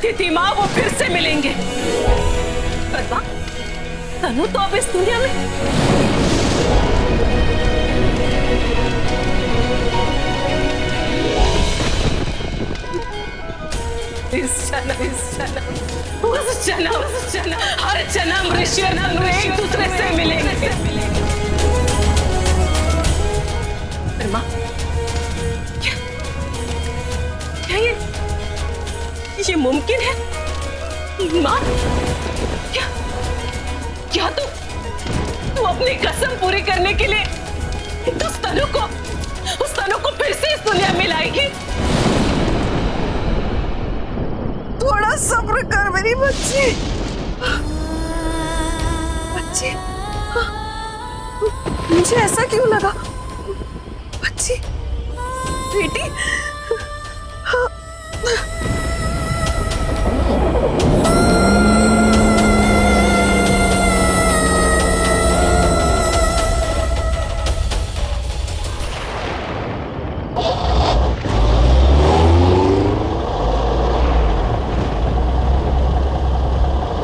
अतिथि माँ वो फिर से मिलेंगे। पर माँ, तनु तो अब इस दुनिया में इस जन्म उस जन्म हर जन्म ऋषि और तनु एक दूसरे से मिलेंगे। पर माँ, क्या ये मुमकिन है? माँ, क्या तू अपनी कसम पूरी करने के लिए उस तनु को फिर से इस दुनिया में लाएगी? थोड़ा सब्र कर मेरी बच्ची। मुझे ऐसा क्यों लगा? बच्ची, बेटी,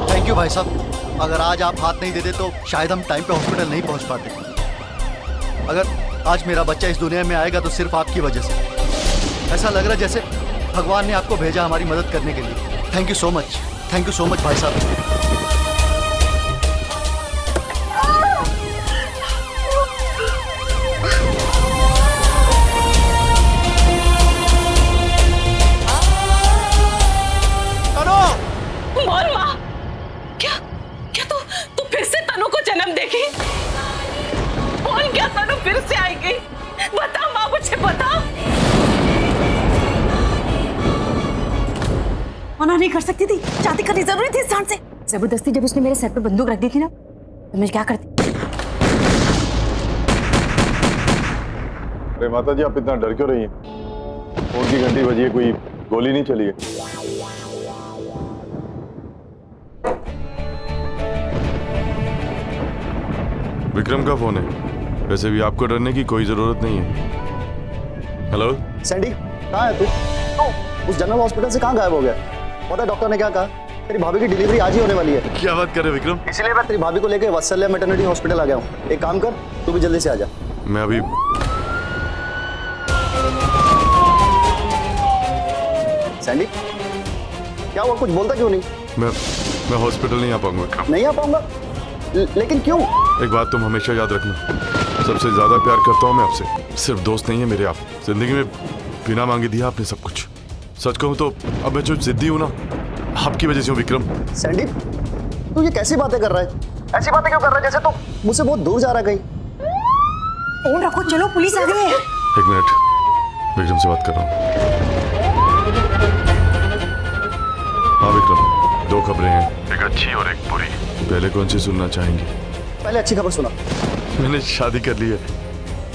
थैंक यू भाई साहब, अगर आज आप हाथ नहीं देते तो शायद हम टाइम पे हॉस्पिटल नहीं पहुंच पाते। अगर आज मेरा बच्चा इस दुनिया में आएगा तो सिर्फ आपकी वजह से। ऐसा लग रहा है जैसे भगवान ने आपको भेजा हमारी मदद करने के लिए। थैंक यू सो मच भाई साहब। बोल माँ, क्या तू फिर से तनु को जन्म देगी? बोल, क्या तनु फिर से आएगी? बता माँ, मुझे बता। मना नहीं कर सकती थी, शादी करनी जरूरी थी इंसान से। जबरदस्ती जब उसने मेरे सर पे बंदूक रख दी थी ना, तो मैं क्या करती? अरे माता जी, आप इतना डर क्यों रही हैं? फोन की घंटी बजी है, कोई गोली नहीं चली है? विक्रम का फोन है, वैसे भी आपको डरने की कोई जरूरत नहीं है। हेलो सैंडी, कहाँ है तू? उस जनरल हॉस्पिटल से कहाँ गायब हो गया? पता है डॉक्टर ने क्या कहा? तेरी भाभी की डिलीवरी आज ही होने वाली है। क्या बात कर रहे विक्रम? इसलिए मैं तेरी भाभी को लेकर वत्सल्य मैटरनिटी हॉस्पिटल आ गया हूँ। एक काम कर, तू भी जल्दी से आ जा। मैं अभी सैंडी, क्या हुआ? कुछ बोलता क्यों नहीं? मैं हॉस्पिटल नहीं आ पाऊंगा विक्रम। नहीं आ पाऊंगा? लेकिन क्यों? एक बात तुम हमेशा याद रखना, सबसे ज्यादा प्यार करता हूँ मैं आपसे। सिर्फ दोस्त नहीं है मेरे आप। जिंदगी में बिना मांगे दिया आपने सब कुछ। सच कहूँ तो अब मैं जो जिद्दी हूँ ना, आपकी वजह से हूँ विक्रम। सैंडी, तू ये कैसी बातें कर रहा है? ऐसी बातें क्यों कर रहा है जैसे तू मुझसे बहुत दूर जा रहा है कहीं? फोन रखो, चलो पुलिस आ गई है। एक मिनट, विक्रम से बात कर रहा हूँ। हाँ विक्रम, दो खबरें हैं, एक अच्छी और एक बुरी। पहले कौन सी सुनना चाहेंगे? पहले अच्छी खबर सुना। मैंने शादी कर ली है।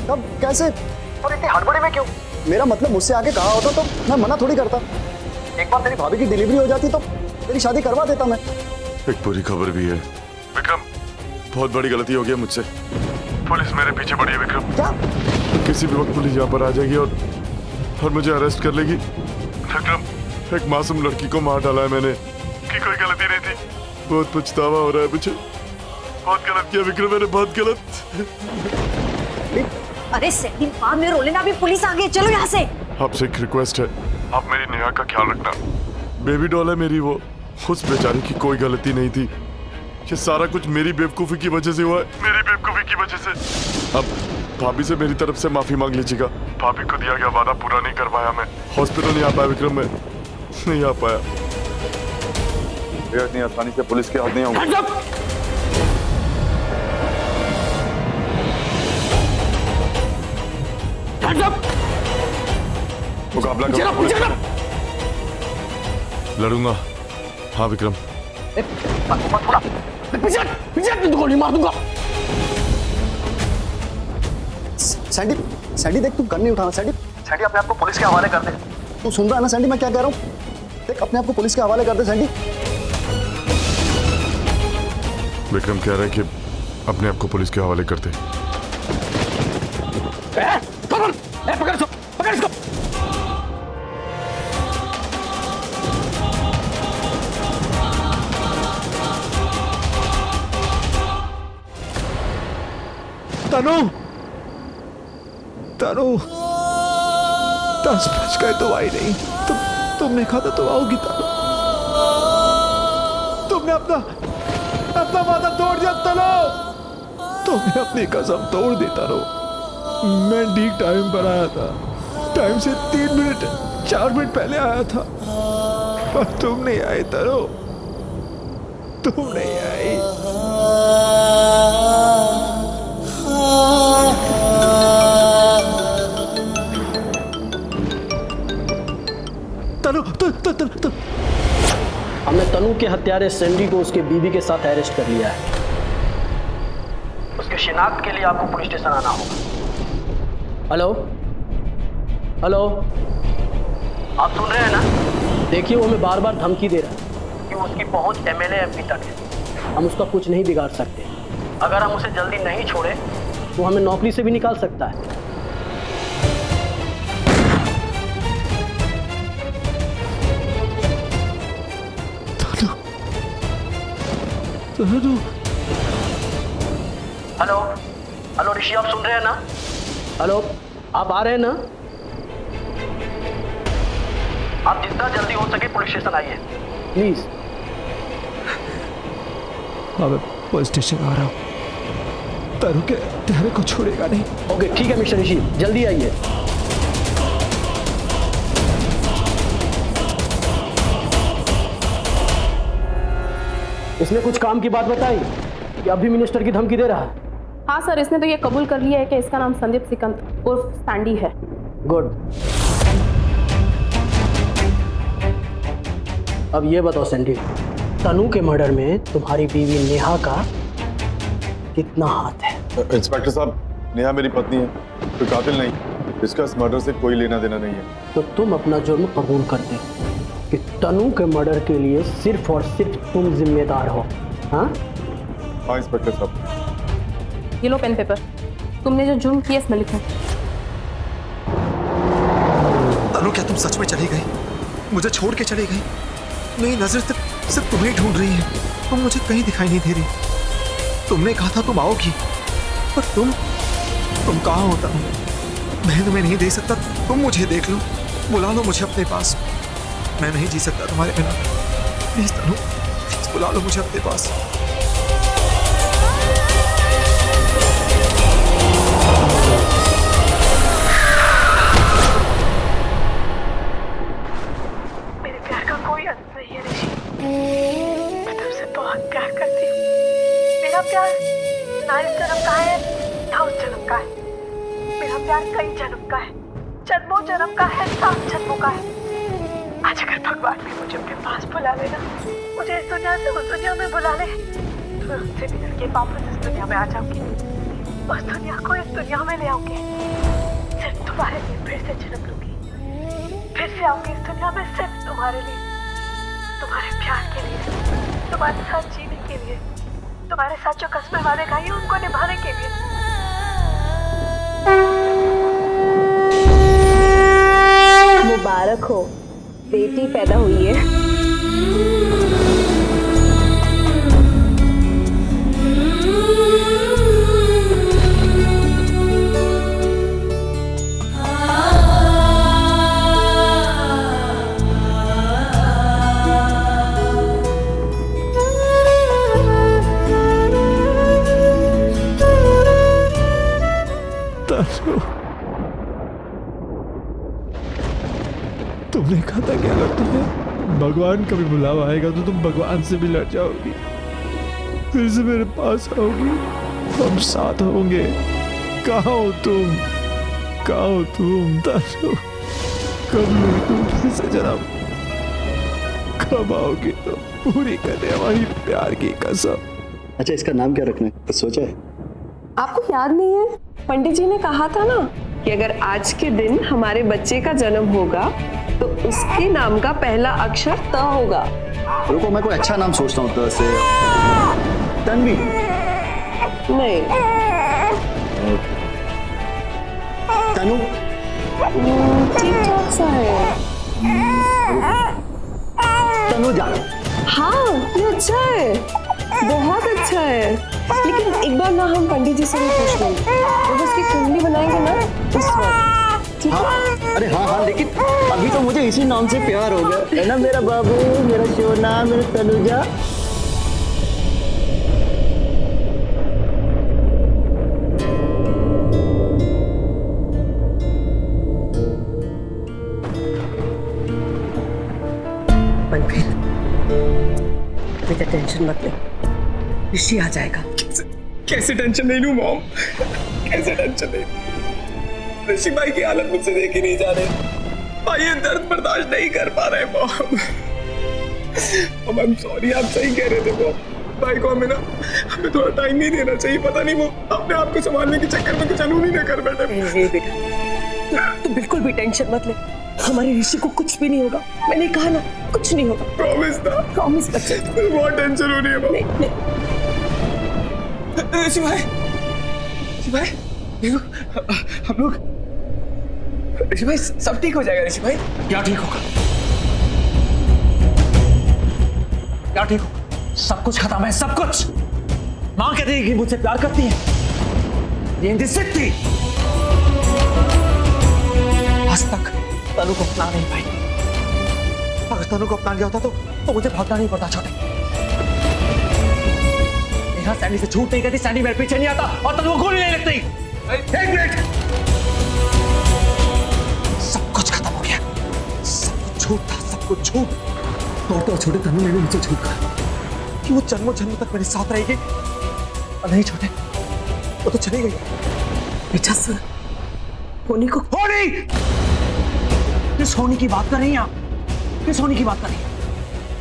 कब, कैसे और इतनी हड़बड़ी में क्यों? मेरा मतलब मुझसे आगे कहा होता तो मैं मना थोड़ी करता। एक बार तेरी भाभी की डिलीवरी हो जाती तो तेरी शादी करवा देता मैं। एक बुरी खबर भी है विक्रम, बहुत बड़ी गलती हो गई मुझसे। पुलिस मेरे पीछे पड़ी है विक्रम। क्या? किसी भी वक्त पुलिस यहाँ पर आ जाएगी और मुझे अरेस्ट कर लेगी। विक्रम, एक मासूम लड़की को मार डाला है मैंने, कि कोई गलती नहीं थी। बहुत पछतावा हो रहा है मुझे। बहुत गलत किया विक्रम मैंने, बहुत गलत। अरे सेकंड बाद में रोले ना, अभी पुलिस आ गई, चलो यहाँ से। आपसे एक रिक्वेस्ट है, आप मेरी नेहा का ख्याल रखना। बेबी डॉल है मेरी वो, उस बेचारी की कोई गलती नहीं थी। ये सारा कुछ मेरी बेवकूफी की वजह से हुआ है, मेरी बेवकूफी की वजह से। अब भाभी से मेरी तरफ से माफी मांग लीजिएगा। भाभी को दिया गया वादा पूरा नहीं कर पाया मैं। हॉस्पिटल नहीं आ पाया विक्रम, मैं नहीं आ पाया। इतनी आसानी से पुलिस के हाथ नहीं आऊंगा। मुकाबला करो, लड़ूंगा। हाँ विक्रम। गोली मार दूंगा। सैंडी, सैंडी देख, तू गन नहीं उठाना। सैंडी, सैंडी अपने आप को पुलिस के हवाले कर दे। तू सुन रहा है ना सैंडी, मैं क्या कह रहा हूँ? देख, अपने आप को पुलिस के हवाले कर दे सैंडी। विक्रम कह रहा है कि अपने आप को पुलिस के हवाले कर दे। पकड़ इसको। तनु, तनु, 10 बज गए तो आई नहीं। तुमने कहा था तो आओगी तनु। तुमने अपना वादा तोड़ दिया तनु। तुमने अपनी कसम तोड़ दी तनु। मैं ठीक टाइम पर आया था, टाइम से 3 मिनट 4 मिनट पहले आया था, पर तुम नहीं आई तनु, तुम नहीं आई। तनु, हमने तनु के हत्यारे सैंडी को उसके बीवी के साथ अरेस्ट कर लिया है। उसके शिनाख्त के लिए आपको पुलिस स्टेशन आना होगा। हेलो हेलो, आप सुन रहे हैं ना? देखिए, वो हमें बार बार धमकी दे रहा है कि उसकी पहुंच MLA MP तक है। हम उसका कुछ नहीं बिगाड़ सकते। अगर हम उसे जल्दी नहीं छोड़े तो हमें नौकरी से भी निकाल सकता है। हेलो हेलो ऋषि, आप सुन रहे हैं ना? हेलो, आप आ रहे हैं ना? आप जितना जल्दी हो सके पुलिस स्टेशन आइए प्लीज। हाँ, मैं पुलिस स्टेशन आ रहा हूँ। तनु के हत्यारे को छोड़ेगा नहीं। ओके ठीक है मिस्टर ऋषि, जल्दी आइए। इसने कुछ काम की बात बताई कि अभी मिनिस्टर की धमकी दे रहा है? हाँ सर, इसने तो ये कबूल कर लिया है कि इसका नाम संदीप सिकंद उर्फ सैंडी है। गुड। अब ये बताओ सैंडी, तनु के मर्डर में तुम्हारी बीवी नेहा का कितना हाथ है? इंस्पेक्टर साहब, नेहा मेरी पत्नी है, कोई कातिल नहीं। इसका इस मर्डर से कोई लेना देना नहीं है। तो तुम अपना जुर्म कबूल करते कि तनु के मर्डर के लिए सिर्फ और सिर्फ तुम जिम्मेदार हो? हाँ इंस्पेक्टर साहब। ये लो पेन पेपर, तुमने जो जुर्म किया इसमें लिखो। तनु, क्या तुम सच में चली गई? मुझे छोड़ के चली गई? मेरी नजर सिर्फ तुम्हें ढूंढ रही है, तुम मुझे कहीं दिखाई नहीं दे रही। तुमने कहा था तुम आओगी, पर तुम कहाँ हो तनु? मैं तुम्हें नहीं देख सकता, तुम मुझे देख लो, बुला लो मुझे अपने पास। मैं नहीं जी सकता तुम्हारे बिना। प्लीज तनु, प्लीज बुला लो मुझे अपने पास। मेरे प्यार का कोई अंत नहीं है ऋषि। मैं तुमसे बहुत प्यार करती हूँ। मेरा प्यार ना इस जन्म का है ना उस जन्म का है। मेरा प्यार कई जन्म का है, जन्मों जन्म का है, 7 जन्मों का है। आज अगर भगवान भी मुझे अपने पास बुला लेना, मुझे इस दुनिया से उस दुनिया में बुला ले, तो मैं उनसे मिल के वापस इस दुनिया में आ जाऊंगी। उस दुनिया को इस दुनिया में ले आऊंगी, सिर्फ तुम्हारे लिए फिर से जन्म लूंगी। फिर से आऊंगी इस दुनिया में सिर्फ तुम्हारे लिए, तुम्हारे प्यार के लिए, तुम्हारे साथ जीने के लिए, तुम्हारे साथ जो कस्में वादे खाई उनको निभाने के लिए। मुबारक हो, बेटी पैदा हुई है। तुमने कहा था क्या लगता है भगवान का भी बुलावा आएगा तो तुम भगवान से भी लड़ जाओगी, फिर से मेरे पास आओगी, हम साथ होंगे। कहाँ हो तुम? कहाँ हो तुम? तनु, कब लोगी तुम फिर से जन्म? कब आओगी तुम? पूरी करने हमारी प्यार की कसम। अच्छा, इसका नाम क्या रखना है, कुछ सोचा है? आपको याद नहीं है, पंडित जी ने कहा था ना कि अगर आज के दिन हमारे बच्चे का जन्म होगा तो उसके नाम का पहला अक्षर त होगा। रुको, मैं कोई अच्छा नाम सोचता हूँ। त से तन्वी? नहीं, तनु? ठीक ठाक सा है। तनु जान? हाँ, ये अच्छा है। बहुत अच्छा है, लेकिन एक बार ना हम पंडित जी से भी पूछ लेंगे, जब उसकी कुंडली बनाएंगे ना उस वक्त, ठीक है? अरे हाँ हाँ, लेकिन अभी तो मुझे इसी नाम से प्यार हो गया है ना, मेरा बाबू, मेरा सोना, मेरा तनुजा। मनप्रीत, बेटा टेंशन मत ले, ऋषि आ जाएगा। कैसे टेंशन नहीं लूं मॉम, कैसे टेंशन नहीं लूं? ऋषि भाई की हालत मुझसे देखी नहीं जा रही, भाई ये दर्द बर्दाश्त नहीं कर पा रहे मॉम। आई एम सॉरी, आप सही कह रहे थे मॉम, भाई को हमें थोड़ा टाइम नहीं देना चाहिए, पता नहीं वो अपने आप को संभालने के चक्कर में कुछ अनूनी ना कर बैठे। नहीं बेटा, तू बिल्कुल भी टेंशन मत ले, हमारे ऋषि को कुछ भी नहीं होगा, मैंने कहा ना कुछ नहीं होगा। प्रॉमिस ना? प्रॉमिस बच्चे। बहुत टेंशन हो रही है मॉम। नहीं, ऋषि भाई, देखो हम लोग, ऋषि भाई सब ठीक हो जाएगा। ऋषि भाई क्या ठीक होगा? क्या ठीक होगा? सब कुछ खत्म है, सब कुछ। माँ कहती है कि मुझसे प्यार करती है, ये जिद थी, आज तक तनु को अपना नहीं पाई। अगर तनु को अपना लिया होता तो मुझे भागना नहीं पड़ता। छोटे नेहा सैंडी से झूठ नहीं कहती, सैंडी मेरे पीछे नहीं आता और तनु को गोली नहीं लगती। एक मिनट, सब कुछ खत्म हो गया, सब कुछ झूठ था, सब कुछ झूठ। तो छोटे तनु ने मुझसे झूठ कहा कि वो जन्मों जन्म तक मेरे साथ रहेगी, और नहीं छोटे, वो तो चली गई। बेटा सुन, होनी को होनी, किस होनी की बात कर रही हैं आप? किस होनी की बात कर रही हैं?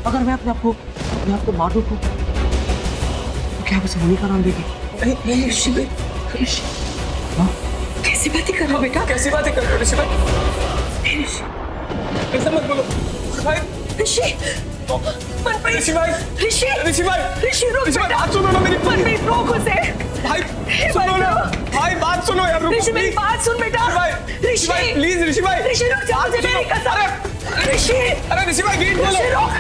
अगर मैं अपने आप को मार दूं तो क्या आप उसे होनी का नाम देगी? नहीं ऋषि भाई, कैसी बातें कर रहे हो बेटा? कैसी बातें कर रहे हो ऋषि भाई? ऐसा मत बोलो भाई। ऋषि, मनप्रीत, ऋषि भाई, ऋषि, ऋषि भाई, ऋषि रुक ऋषि भाई, बेटा। बात सुनो ना मेरी। मनप्रीत रोक उसे। भाई सुनो ना, भाई बात सुनो यार, रुको ऋषि मेरी please। बात सुन बेटा। ऋषि भाई प्लीज, ऋषि भाई, ऋषि रुक जा, मुझे मेरी कसम। ऋषि, अरे ऋषि भाई गेट खोलो, ऋषि रोक।